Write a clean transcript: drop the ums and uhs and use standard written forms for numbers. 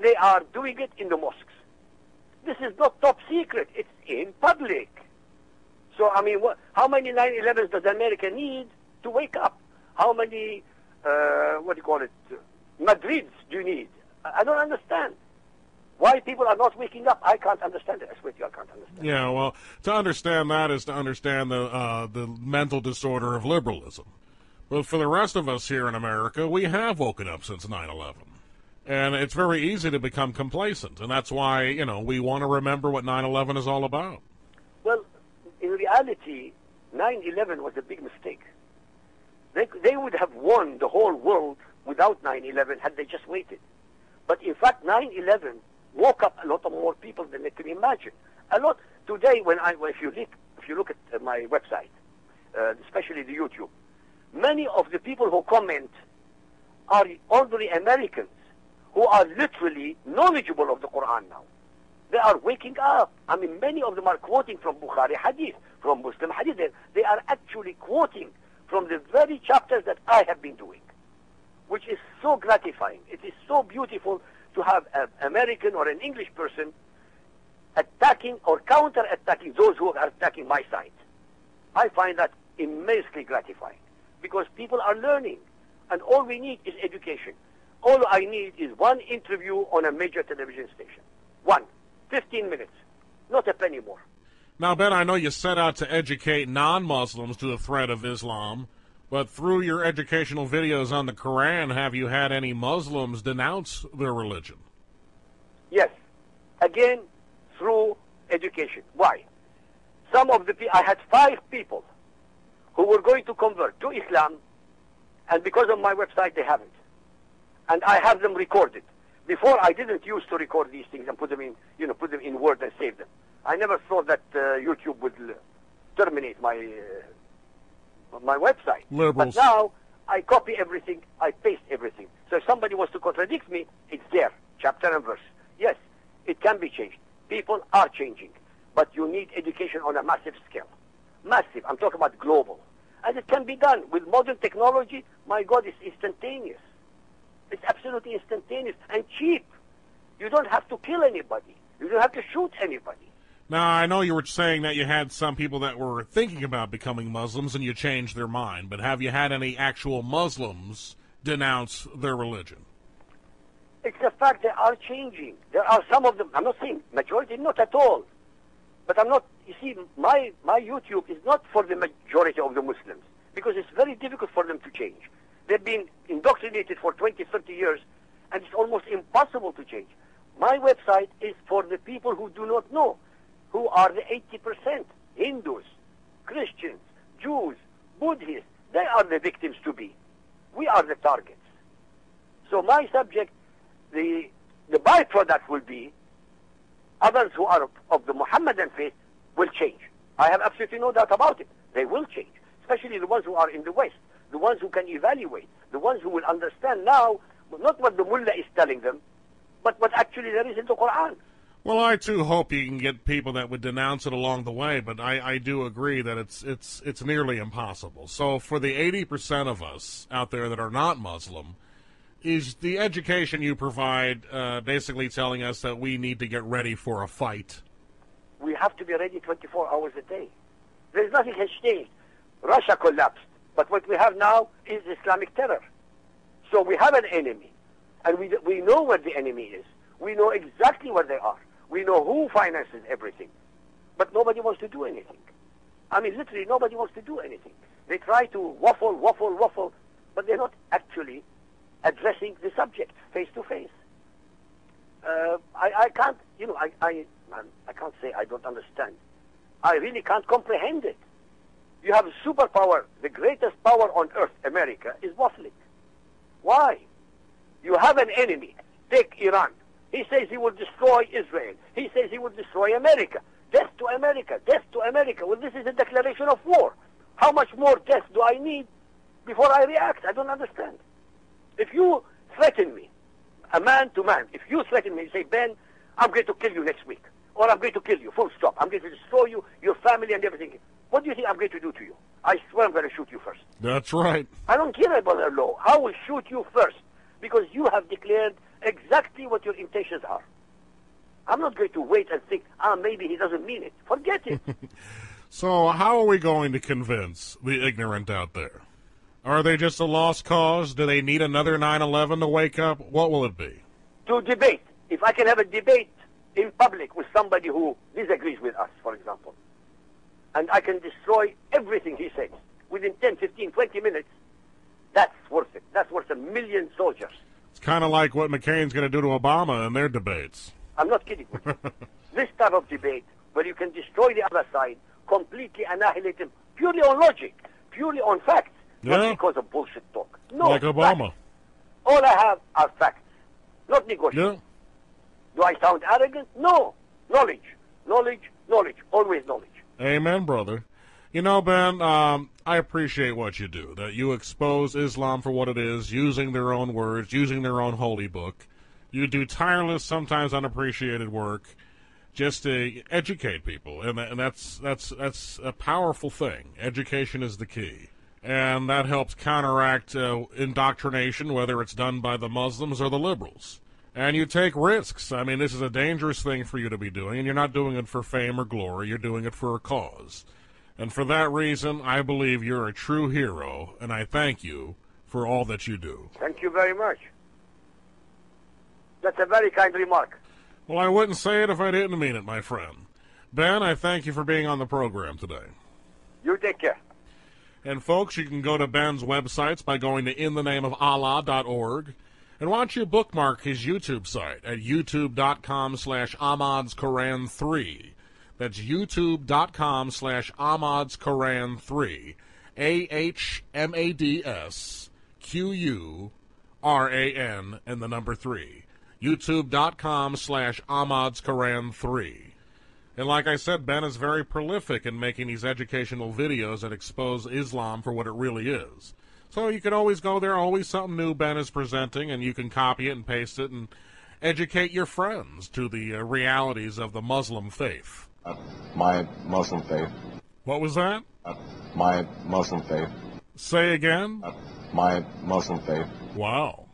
they are doing it in the mosques. This is not top secret. It's in public. So, I mean, how many 9/11s does America need to wake up? How many, Madrids do you need? I don't understand. Why people are not waking up, I can't understand it. I swear to you, I can't understand. Yeah, well, to understand that is to understand the mental disorder of liberalism. But for the rest of us here in America, we have woken up since 9/11. And it's very easy to become complacent. And that's why, we want to remember what 9/11 is all about. Well, in reality, 9/11 was a big mistake. They would have won the whole world without 9/11 had they just waited. But in fact, 9/11 woke up a lot of more people than they can imagine. A lot today, if you look at my website, especially the YouTube, many of the people who comment are ordinary Americans who are literally knowledgeable of the Quran now. They are waking up. I mean, many of them are quoting from Bukhari Hadith, from Muslim Hadith. They are actually quoting from the very chapters that I have been doing, which is so gratifying. It is so beautiful to have an American or an English person attacking or counter-attacking those who are attacking my side. I find that immensely gratifying because people are learning, and all we need is education. All I need is one interview on a major television station. 15 minutes, not a penny more. Now, Ben, I know you set out to educate non-Muslims to the threat of Islam, but through your educational videos on the Quran, have you had any Muslims denounce their religion? Yes. Again, through education. Why? I had 5 people who were going to convert to Islam, and because of my website, they haven't. And I have them recorded. Before, I didn't used to record these things and put them in Word and save them. I never thought that YouTube would terminate my website. Liberals. But now, I copy everything, I paste everything. So if somebody wants to contradict me, it's there, chapter and verse. Yes, it can be changed. People are changing. But you need education on a massive scale. Massive. I'm talking about global. And it can be done. With modern technology, my God, it's instantaneous. It's absolutely instantaneous and cheap. You don't have to kill anybody. You don't have to shoot anybody. Now, I know you were saying that you had some people that were thinking about becoming Muslims and you changed their mind, but have you had any actual Muslims denounce their religion? It's the fact they are changing. There are some of them, I'm not saying majority, not at all. But you see, my YouTube is not for the majority of the Muslims, because it's very difficult for them to change. They've been indoctrinated for 20, 30 years, and it's almost impossible to change. My website is for the people who do not know, who are the 80%, Hindus, Christians, Jews, Buddhists. They are the victims to be. We are the targets. So my subject, the byproduct will be others who are of the Muhammadan faith will change. I have absolutely no doubt about it. They will change, especially the ones who are in the West, the ones who can evaluate, the ones who will understand now, not what the mullah is telling them, but what actually there is in the Quran. Well, I too hope you can get people that would denounce it along the way, but I do agree that it's nearly impossible. So for the 80% of us out there that are not Muslim, is the education you provide basically telling us that we need to get ready for a fight? We have to be ready 24 hours a day. There's nothing has changed. Russia collapsed, but what we have now is Islamic terror. So we have an enemy, and we know where the enemy is. We know exactly where they are. We know who finances everything. But nobody wants to do anything. I mean, literally, nobody wants to do anything. They try to waffle, but they're not actually addressing the subject face to face. I can't, I can't say I don't understand. I really can't comprehend it. You have a superpower, the greatest power on earth, America, is waffling. Why? You have an enemy. Take Iran. He says he will destroy Israel. He says he will destroy America. Death to America. Death to America. Well, this is a declaration of war. How much more death do I need before I react? I don't understand. If you threaten me, a man to man, if you threaten me and say, Ben, I'm going to kill you next week, or I'm going to kill you, full stop, I'm going to destroy you, your family and everything, what do you think I'm going to do to you? I swear I'm going to shoot you first. That's right. I don't care about the law. I will shoot you first, because you have declared exactly what your intentions are. I'm not going to wait and think, maybe he doesn't mean it. Forget it. So how are we going to convince the ignorant out there? Are they just a lost cause? Do they need another 9/11 to wake up? What will it be? To debate. If I can have a debate in public with somebody who disagrees with us, for example, and I can destroy everything he says within 10, 15, 20 minutes, that's worth it. That's worth 1 million soldiers. It's kind of like what McCain's going to do to Obama in their debates. I'm not kidding with you. This type of debate, where you can destroy the other side, completely annihilate them, purely on logic, purely on facts, not because of bullshit talk. No, like Obama. Facts. All I have are facts, not negotiation. Yeah. Do I sound arrogant? No. Knowledge, knowledge, knowledge, always knowledge. Amen, brother. You know, Ben, I appreciate what you do, that you expose Islam for what it is, using their own words, using their own holy book. You do tireless, sometimes unappreciated work just to educate people, and that's a powerful thing. Education is the key, and that helps counteract indoctrination, whether it's done by the Muslims or the liberals. And you take risks. I mean, this is a dangerous thing for you to be doing, and you're not doing it for fame or glory. You're doing it for a cause. And for that reason, I believe you're a true hero, and I thank you for all that you do. Thank you very much. That's a very kind remark. Well, I wouldn't say it if I didn't mean it, my friend. Ben, I thank you for being on the program today. You take care. And folks, you can go to Ben's websites by going to inthenameofallah.org. And why don't you bookmark his YouTube site at youtube.com/AhmadsQuran3. That's youtube.com/AhmadsQuran3. AhmadsQuran and the number 3. youtube.com/AhmadsQuran3. And like I said, Ben is very prolific in making these educational videos that expose Islam for what it really is. So you can always go there, always something new Ben is presenting, and you can copy it and paste it and educate your friends to the realities of the Muslim faith. My Muslim faith. What was that? My Muslim faith. Say again? My Muslim faith. Wow.